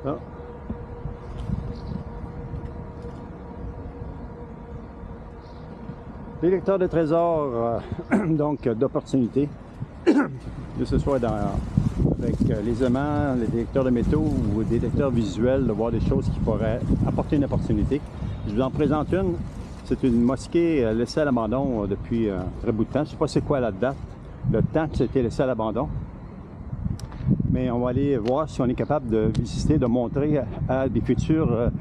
Ah. Détecteur de trésors, donc d'opportunités, que ce soit avec les aimants, les détecteurs de métaux ou des détecteurs visuels, de voir des choses qui pourraient apporter une opportunité. Je vous en présente une. C'est une mosquée laissée à l'abandon depuis un très bout de temps. Je ne sais pas c'est quoi la date, le temps que c'était laissé à l'abandon. Mais on va aller voir si on est capable de visiter, de montrer à des futurs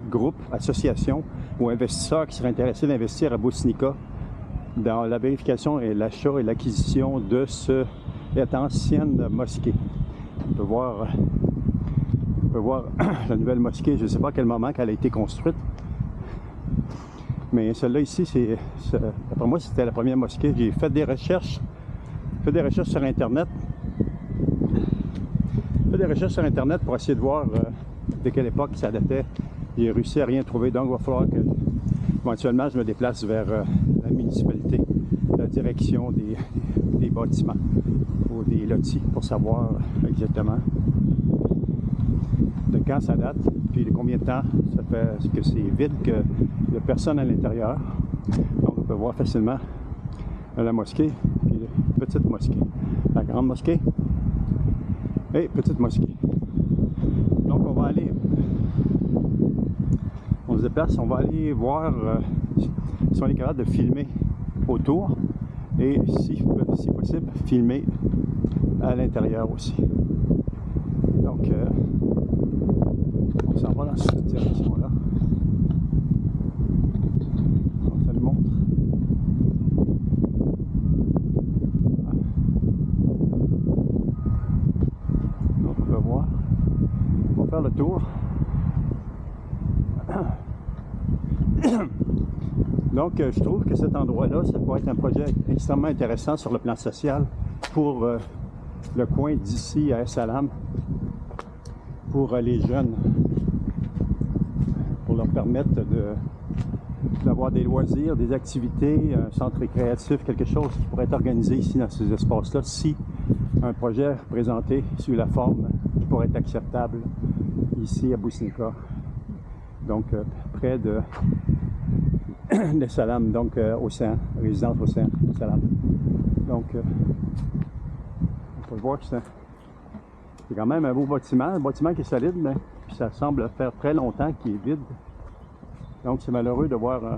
groupes, associations ou investisseurs qui seraient intéressés d'investir à Boussinica dans la vérification et l'achat et l'acquisition de cette ancienne mosquée. On peut voir la nouvelle mosquée, je ne sais pas à quel moment qu'elle a été construite. Mais celle-là ici, d'après moi, c'était la première mosquée. J'ai fait des recherches sur Internet. Pour essayer de voir de quelle époque ça datait. J'ai réussi à rien trouver, donc il va falloir que éventuellement je me déplace vers la municipalité, la direction des bâtiments ou des lotis pour savoir exactement de quand ça date, puis de combien de temps ça fait que c'est vide, qu'il n'y a personne à l'intérieur. Donc on peut voir facilement la mosquée, puis la petite mosquée, la grande mosquée et petite mosquée. Donc on se déplace, on va aller voir si on est capable de filmer autour et si possible filmer à l'intérieur aussi. Donc on s'en va dans cette direction-là. On se le montre. Donc on peut voir. On va faire le tour. Donc, je trouve que cet endroit-là, ça pourrait être un projet extrêmement intéressant sur le plan social pour le coin d'ici à Es-Salam, pour les jeunes, pour leur permettre d'avoir des loisirs, des activités, un centre récréatif, quelque chose qui pourrait être organisé ici dans ces espaces-là, si un projet présenté sous la forme qui pourrait être acceptable ici à Boussinica. Donc, près de Es-Salam, donc Océan, résidence Océan, Es-Salam. Donc, on peut voir que c'est quand même un beau bâtiment, un bâtiment qui est solide, mais puis ça semble faire très longtemps qu'il est vide. Donc, c'est malheureux de voir un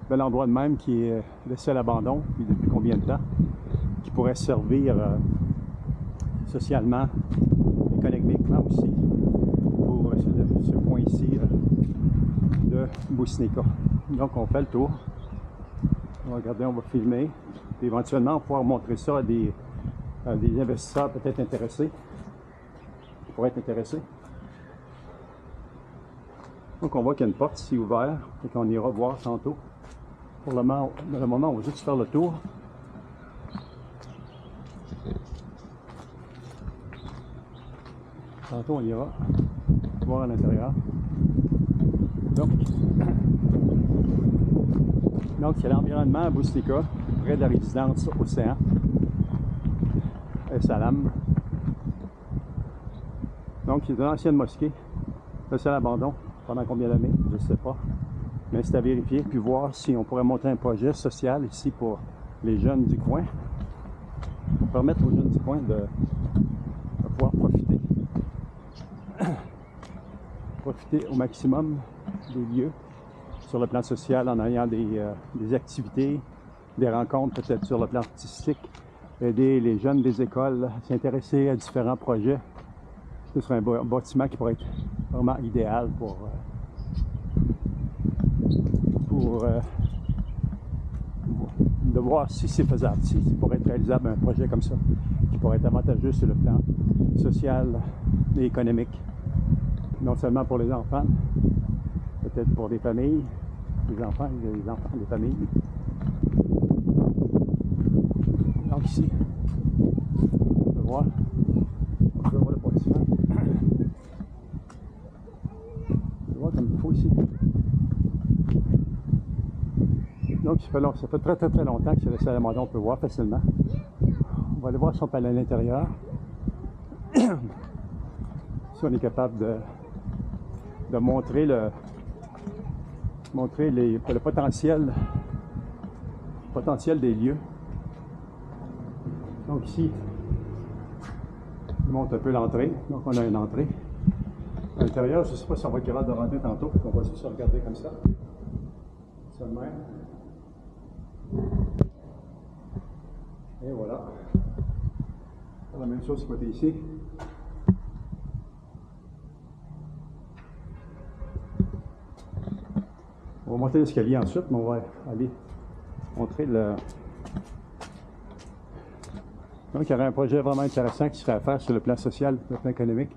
bel endroit de même qui est laissé à l'abandon, puis depuis combien de temps, qui pourrait servir socialement, économiquement aussi, pour ce coin ici de Boussinica. Donc on fait le tour. On va regarder, on va filmer. Puis éventuellement, on va pouvoir montrer ça à des investisseurs peut-être intéressés, qui pourraient être intéressés. Donc on voit qu'il y a une porte ici ouverte et qu'on ira voir tantôt. Pour le moment, on va juste faire le tour. Tantôt on ira voir à l'intérieur. Donc c'est l'environnement à Boussinica, près de la résidence Océan, Es-Salam. Donc c'est une ancienne mosquée, laissée à l'abandon pendant combien d'années, je ne sais pas. Mais c'est à vérifier, puis voir si on pourrait monter un projet social ici pour les jeunes du coin, pour permettre aux jeunes du coin de pouvoir profiter au maximum des lieux sur le plan social en ayant des activités, des rencontres peut-être sur le plan artistique, aider les jeunes des écoles à s'intéresser à différents projets. Ce serait un bâtiment qui pourrait être vraiment idéal pour de voir si c'est faisable, si pourrait être réalisable un projet comme ça, qui pourrait être avantageux sur le plan social et économique. Non seulement pour les enfants, peut-être pour des familles, les enfants, des familles. Donc ici, on peut voir le bâtiment. On peut voir comme il faut ici. Donc ça fait très longtemps que c'est laissé à l'abandon, on peut voir facilement. On va aller voir si on peut aller à l'intérieur. Si on est capable de montrer le potentiel des lieux. Donc ici, je monte un peu l'entrée. Donc on a une entrée. À l'intérieur, je ne sais pas si on va être capable de rentrer tantôt. On va juste regarder comme ça. Ça de même. Et voilà. La même chose côté ici. On va monter l'escalier ensuite, mais on va aller montrer le... Donc, il y aurait un projet vraiment intéressant qui serait à faire sur le plan social, le plan économique.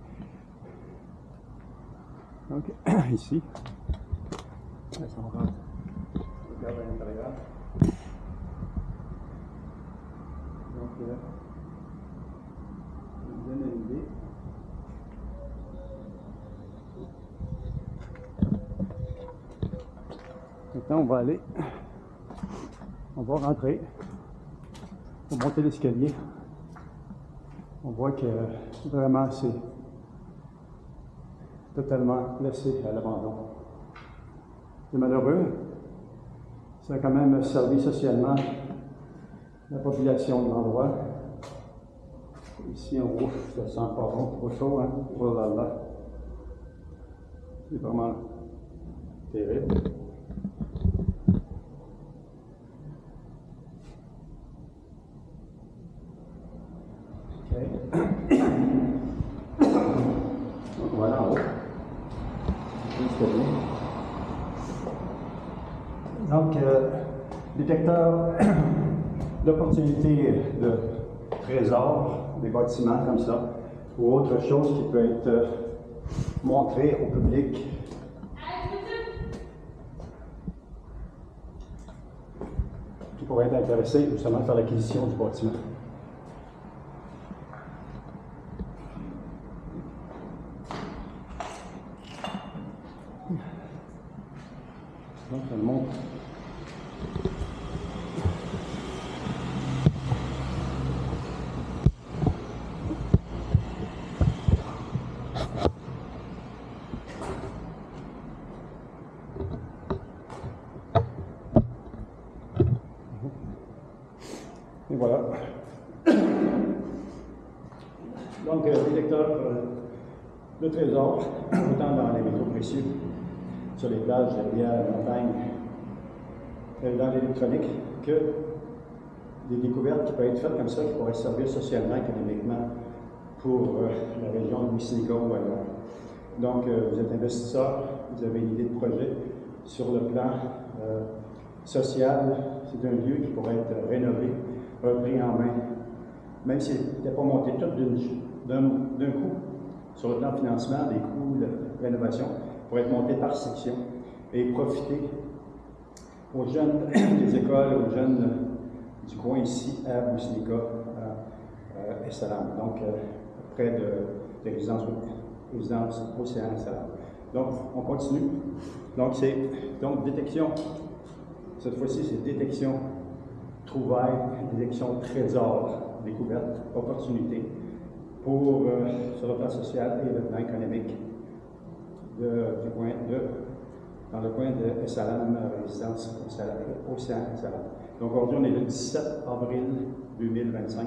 Donc, ici. Là, on rentre. On regarde à l'intérieur. Donc, on donne une idée. Maintenant, on va rentrer, on va monter l'escalier. On voit que vraiment c'est totalement laissé à l'abandon. C'est malheureux. Ça a quand même servi socialement la population de l'endroit. Ici, on voit, ça sent pas bon, trop chaud, hein? Oh là là. C'est vraiment terrible. Donc voilà en haut. Donc, détecteur d'opportunités de trésors, des bâtiments comme ça, ou autre chose qui peut être montrée au public. Qui pourrait être intéressé justement par l'acquisition du bâtiment. Donc, ça le montre. Et voilà. Donc, détecteur de trésors, autant dans les métaux précieux, sur les plages, les rivières, les montagnes, dans l'électronique, que des découvertes qui peuvent être faites comme ça, qui pourraient servir socialement, économiquement pour la région de Missiniga ou ailleurs. Donc, vous êtes investisseur, vous avez une idée de projet sur le plan social. C'est un lieu qui pourrait être rénové, repris en main, même s'il n'était pas monté tout d'un coup sur le plan financement, des coûts de rénovation, pour être monté par section et profiter aux jeunes des écoles, aux jeunes du coin ici à Missiniga et Salam, donc près de résidence Océan et Salam. Donc, on continue. Donc, c'est détection. Cette fois-ci, c'est détection, trouvailles, détection, trésor, découverte, opportunité pour sur le plan social et le plan économique dans le coin de Salam, résidence Océan et Salam. Donc aujourd'hui, on est le 17 avril 2025.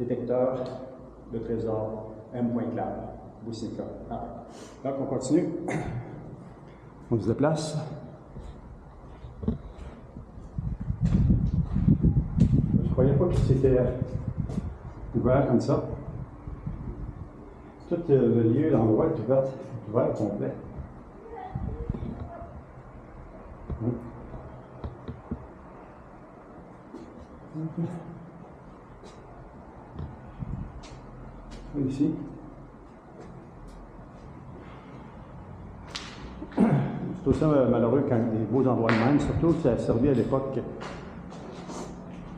Détecteur de trésor M.Clair, Missiniga. Donc on continue. On se déplace. Je ne croyais pas que c'était ouvert comme ça. Tout le lieu, l'endroit est ouvert complet. Ici. C'est aussi malheureux quand des beaux endroits de même, surtout que ça a servi à l'époque.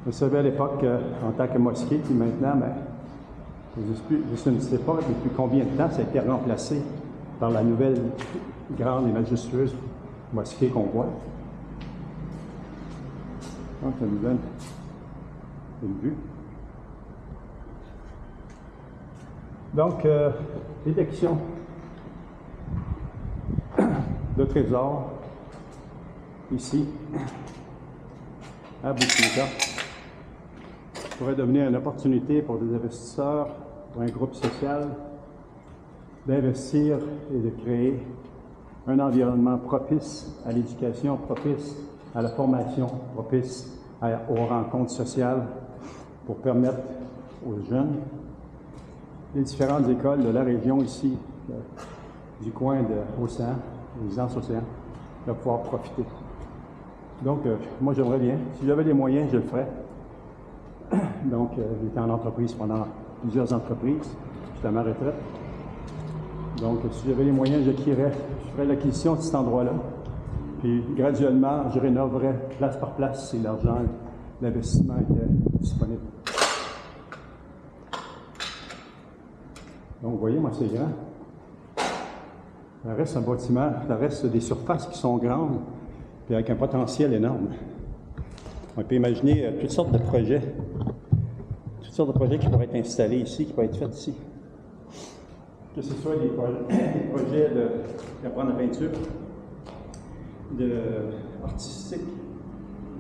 Ça servait à l'époque en tant que mosquée, puis maintenant, je ne sais pas depuis combien de temps ça a été remplacé par la nouvelle grande et majestueuse mosquée qu'on voit. Donc, ça nous donne une vue. Donc, détection de trésors ici à Boussinica pourrait devenir une opportunité pour des investisseurs, pour un groupe social, d'investir et de créer un environnement propice à l'éducation, propice à la formation, propice aux rencontres sociales pour permettre aux jeunes des différentes écoles de la région ici, du coin de l'océan, des Océans, de pouvoir profiter. Donc, moi, j'aimerais bien. Si j'avais les moyens, je le ferais. Donc, j'étais en entreprise pendant plusieurs entreprises. J'étais à ma retraite. Donc, si j'avais les moyens, je ferais l'acquisition de cet endroit-là. Puis, graduellement, je rénoverais place par place si l'argent, l'investissement était disponible. Donc, vous voyez, moi, c'est grand. Ça reste un bâtiment, ça reste des surfaces qui sont grandes, puis avec un potentiel énorme. On peut imaginer toutes sortes de projets qui pourraient être installés ici, qui pourraient être faits ici. Que ce soit des projets d'apprendre la peinture, artistique,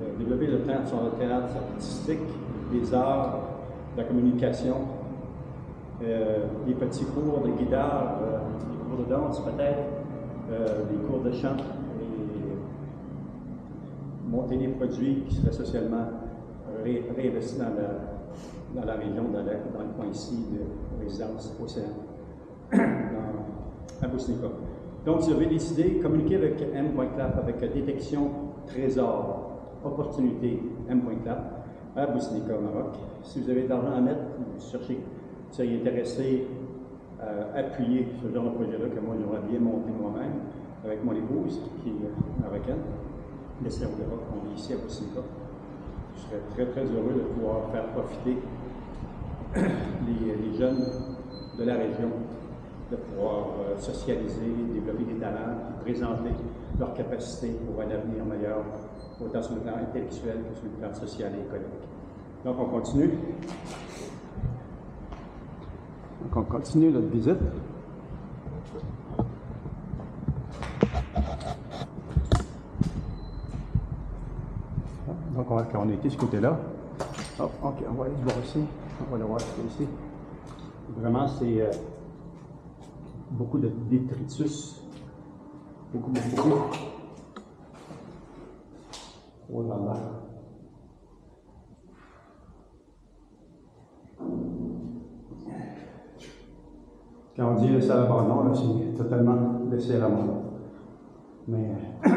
de développer le temps sur le théâtre artistique, des arts, de la communication, des petits cours de guitare, des cours de danse peut-être, des cours de chant, et monter des produits qui seraient socialement réinvestis dans la région, dans le coin ici de résidence Océan, à Boussinica. Donc, j'avais décidé de communiquer avec M.Clap, avec détection trésor, opportunité M.Clap à Boussinica, au Maroc. Si vous avez de l'argent à mettre, vous cherchez, vous seriez intéressé à appuyer ce genre de projet-là que moi j'aurais bien monté moi-même avec mon épouse qui est marocaine, de Cerveau-l'Europe, on vit ici à Boussinica. Je serais très très heureux de pouvoir faire profiter les jeunes de la région, de pouvoir socialiser, développer des talents, présenter leurs capacités pour un avenir meilleur, autant sur le plan intellectuel que sur le plan social et économique. Donc on continue. Donc on continue notre visite. Donc on a été de ce côté-là. Hop, ok, on va aller voir ici. On va le voir ici. Vraiment, c'est beaucoup de détritus. Beaucoup. Oh là là. Quand on dit laisser à l'abandon, c'est totalement laissé à l'abandon. Mais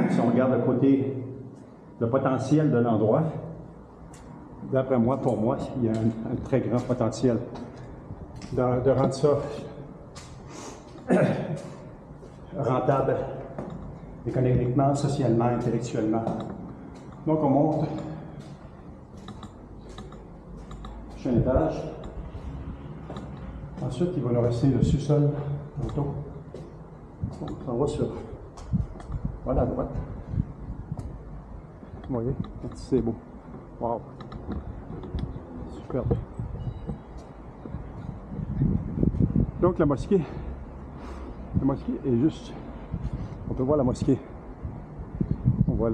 si on regarde le côté, le potentiel de l'endroit, d'après moi, pour moi, il y a un très grand potentiel de rendre ça rentable économiquement, socialement, intellectuellement. Donc on monte. Prochain étage. Ensuite, il va nous rester le sous-sol tantôt. On s'en va sur. Voilà à droite. Vous voyez, c'est beau. Wow! Superbe. Donc la mosquée est juste. On peut voir la mosquée. On voit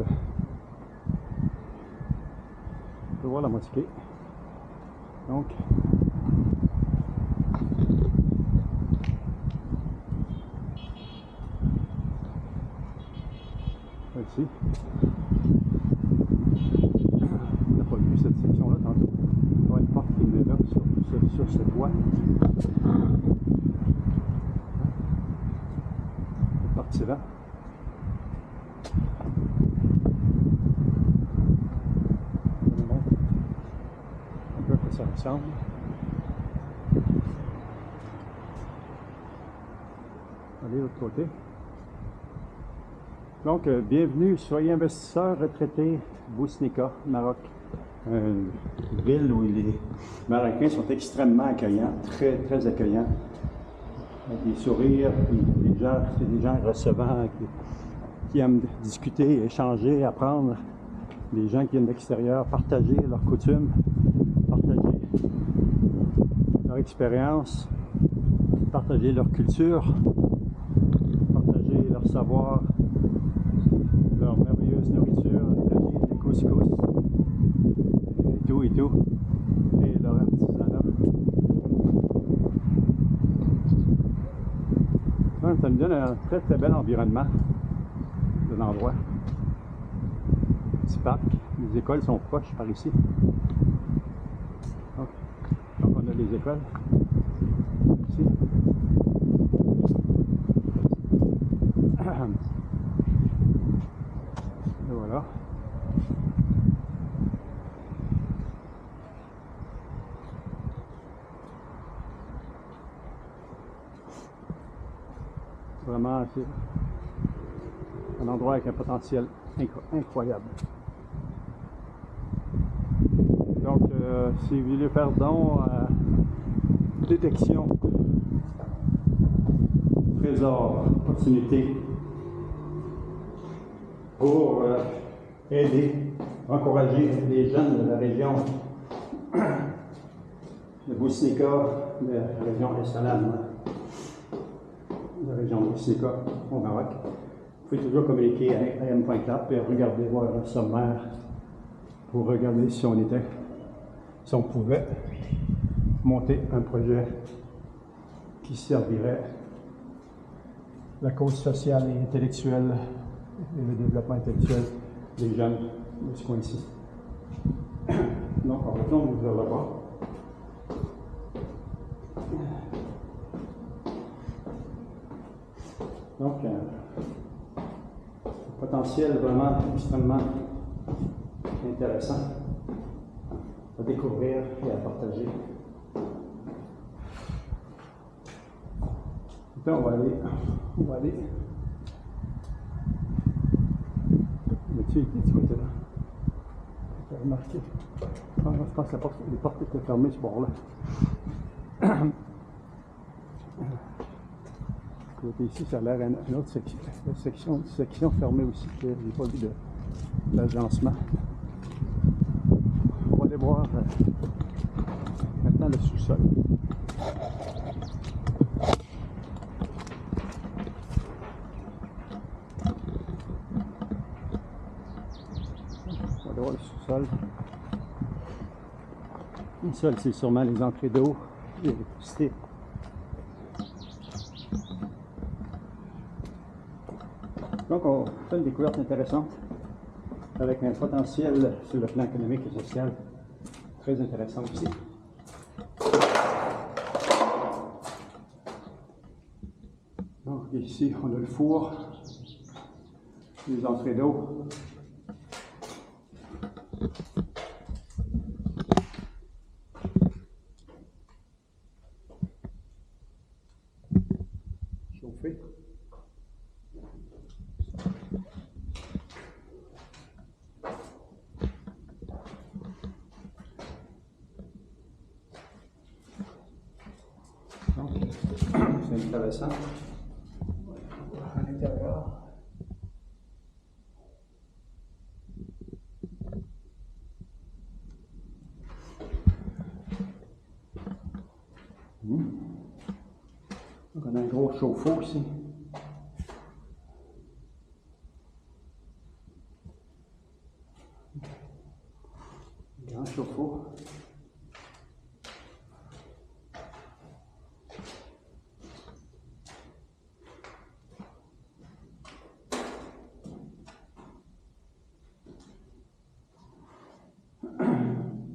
on peut voir la mosquée. Donc. Ici. On n'a pas vu cette section-là tantôt. Il y a une porte qui est là sur ce toit. Cette partie-là. Un peu à quoi ça ressemble. Allez, de l'autre côté. Donc, bienvenue, soyez investisseurs retraités, Boussinica, Maroc. Une ville où les Marocains sont extrêmement accueillants, très, très accueillants. Avec des sourires, puis c'est des gens recevants qui aiment discuter, échanger, apprendre. Des gens qui viennent de l'extérieur, partager leurs coutumes, partager leur expérience. partager leur culture, partager leur savoir, leur merveilleuse nourriture, les couscous, et tout, et leur artisanat. Ça me donne un très très bel environnement de l'endroit. Petit parc, les écoles sont proches par ici. Donc on a les écoles ici. Et voilà. Vraiment, c'est un endroit avec un potentiel incroyable. Donc, si vous voulez faire don à détection, trésor, opportunité pour aider, encourager les jeunes de la région de Boussinéka, de la région Essalam, la région de Boussinéka au Maroc. Vous pouvez toujours communiquer avec am.cap et regarder, voir le sommaire pour regarder si on pouvait monter un projet qui servirait la cause sociale et intellectuelle et le développement intellectuel des jeunes de ce coin-ci. Donc, on retourne vers là-bas. Donc, un potentiel vraiment extrêmement intéressant à découvrir et à partager. Maintenant, on va aller. Tu de ce côté-là. Tu as remarqué. Je pense que les portes étaient fermées ce bord-là. Côté ici, ça a l'air une autre section fermée aussi. Je n'ai pas vu de l'agencement. On va aller voir maintenant le sous-sol. On va aller voir le sous-sol. Le sol, c'est sûrement les entrées d'eau et l'électricité. Donc, on fait une découverte intéressante avec un potentiel sur le plan économique et social très intéressant aussi. Donc, ici, on a le four, les entrées d'eau. Chauffé. Donc, c'est intéressant. À l'intérieur. Donc, on a un gros chauffe-eau ici. Un grand chauffe-eau.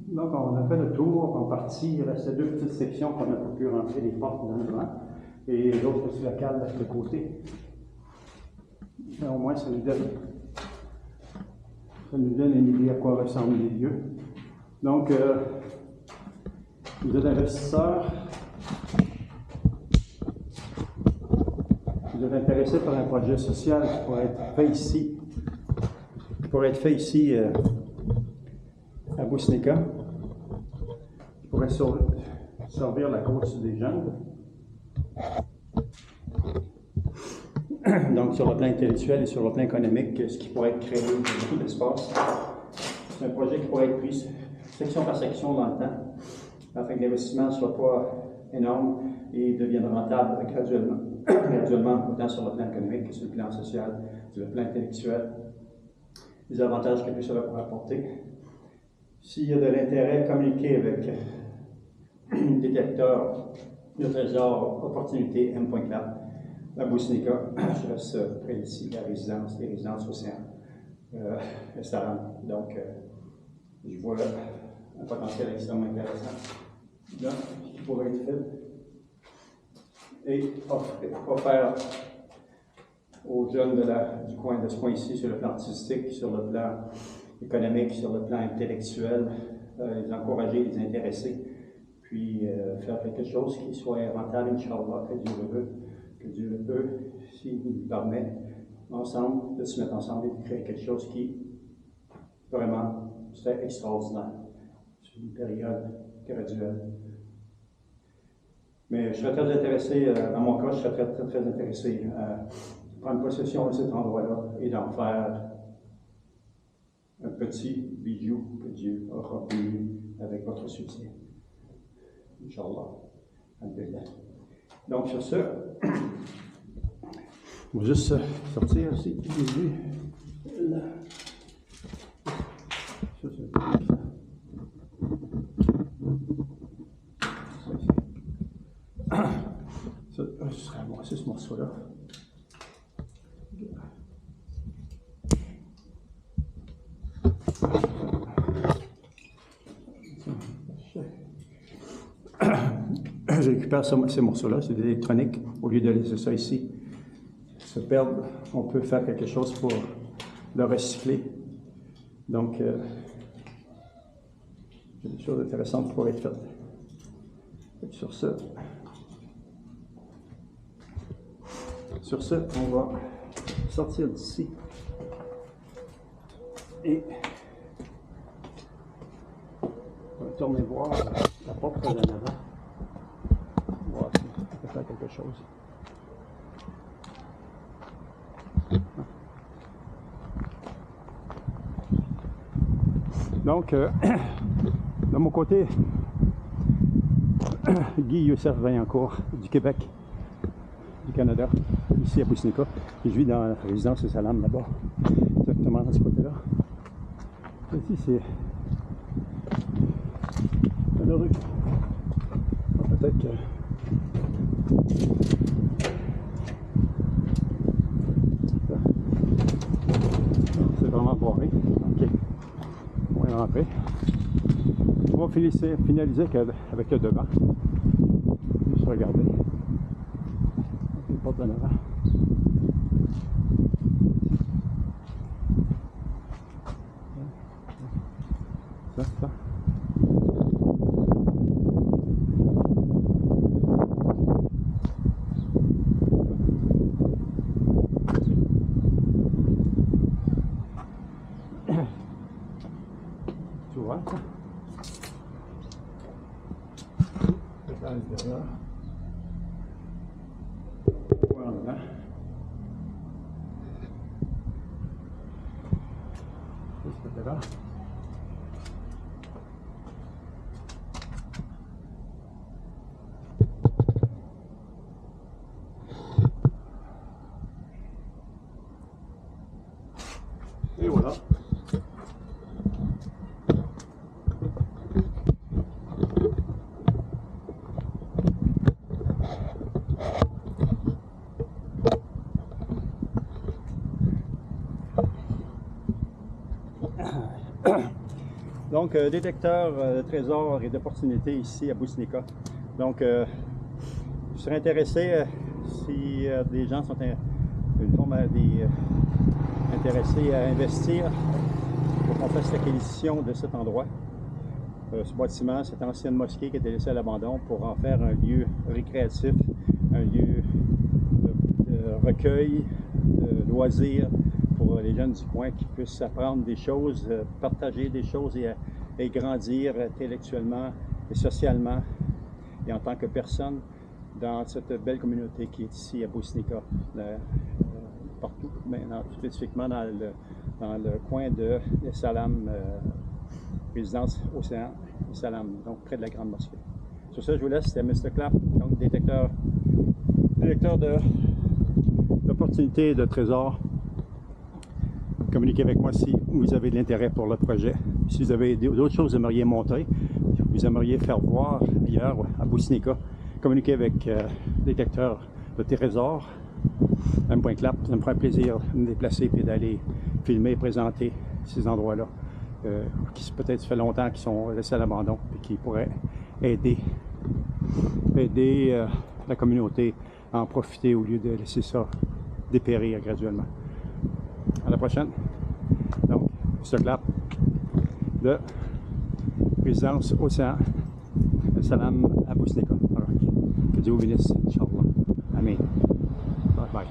Donc, on a fait le tour en partie. Il restait deux petites sections qu'on a pu rentrer les portes dans le vent et l'autre sur la cale de côté. Mais au moins, ça nous donne une idée à quoi ressemblent les lieux. Donc, vous êtes investisseur, vous êtes intéressé par un projet social qui pourrait être fait ici, à Boussinéka, qui pourrait servir la cause des jeunes. Donc, sur le plan intellectuel et sur le plan économique, ce qui pourrait être créé beaucoup d'espace. C'est un projet qui pourrait être pris section par section dans le temps, afin que l'investissement ne soit pas énorme et deviennent rentables graduellement, graduellement, autant sur le plan économique que sur le plan social, sur le plan intellectuel. Les avantages que tout cela pourrait apporter. S'il y a de l'intérêt, communiquer avec le détecteur de trésor opportunité M.Clap à Boussinica. Je reste près d'ici, les résidences Océan, restaurant. Donc, je vois un potentiel extrêmement intéressant là, qui pourrait être fait et offert aux jeunes du coin, de ce coin-ci, sur le plan artistique, sur le plan économique, sur le plan intellectuel, les encourager, les intéresser, puis faire quelque chose qui soit rentable, Inch'Allah, que Dieu le veut, s'il nous permet, ensemble, de se mettre ensemble et de créer quelque chose qui, vraiment, serait extraordinaire, sur une période graduelle. Mais je serais très intéressé, dans mon cas, je serais très intéressé à prendre possession de cet endroit-là et d'en faire un petit bijou que Dieu aura béni avec votre soutien. Inch'Allah. Alhamdulillah. Donc, sur ce, on va juste sortir ici. Là. Ça, c'est ça. Ce serait à moi, c'est ce morceau-là. Je récupère ces morceaux-là, c'est des électroniques, au lieu de laisser ça ici se perdre, on peut faire quelque chose pour le recycler. Donc, il y a des choses intéressantes qui pourraient être faites. Sur ce, on va sortir d'ici et on va tourner voir la porte de l'en avant. Voir si on peut faire quelque chose. Donc, de mon côté, Guy Youssef Vaillancourt du Québec, du Canada, ici à Boussinica. Je vis dans la résidence de Salam là-bas, exactement dans ce côté-là. Ici, c'est la rue. Peut-être que c'est vraiment barré. Ok, on va rentrer. On va finaliser avec le devant. Juste regarder. Les portes en avant. Ça. Tu vois ça? Derrière. Voilà. Juste là. Et voilà. Donc, détecteur de trésors et d'opportunités ici à Boussinica. Donc, je serais intéressé si des gens sont intéressés à investir pour qu'on fasse l'acquisition de cet endroit. Ce bâtiment, cette ancienne mosquée qui était laissée à l'abandon pour en faire un lieu récréatif, un lieu de recueil, de loisirs pour les jeunes du coin qui puissent apprendre des choses, partager des choses et grandir intellectuellement et socialement et en tant que personne dans cette belle communauté qui est ici à Boussinica, partout, mais spécifiquement dans le coin de Salam, résidence Océan et Salam, donc près de la Grande Mosquée. Sur sur ce, je vous laisse. C'était Mr. Clapp, donc détecteur d'opportunités, de trésors. Communiquez avec moi si vous avez de l'intérêt pour le projet. Si vous avez d'autres choses que vous aimeriez montrer, vous aimeriez faire voir ailleurs, à Boussinéka, communiquez avec détecteur de trésors, M.Clapp. Ça me ferait plaisir de me déplacer et d'aller filmer et présenter ces endroits-là, qui peut-être fait longtemps qu'ils sont laissés à l'abandon et qui pourraient aider la communauté à en profiter au lieu de laisser ça dépérir graduellement. À la prochaine. Donc, Mr. Clapp de Résidence Océan Salam à Boussinéka. Que Dieu vous bénisse, Inch'Allah. Amen. Bye bye.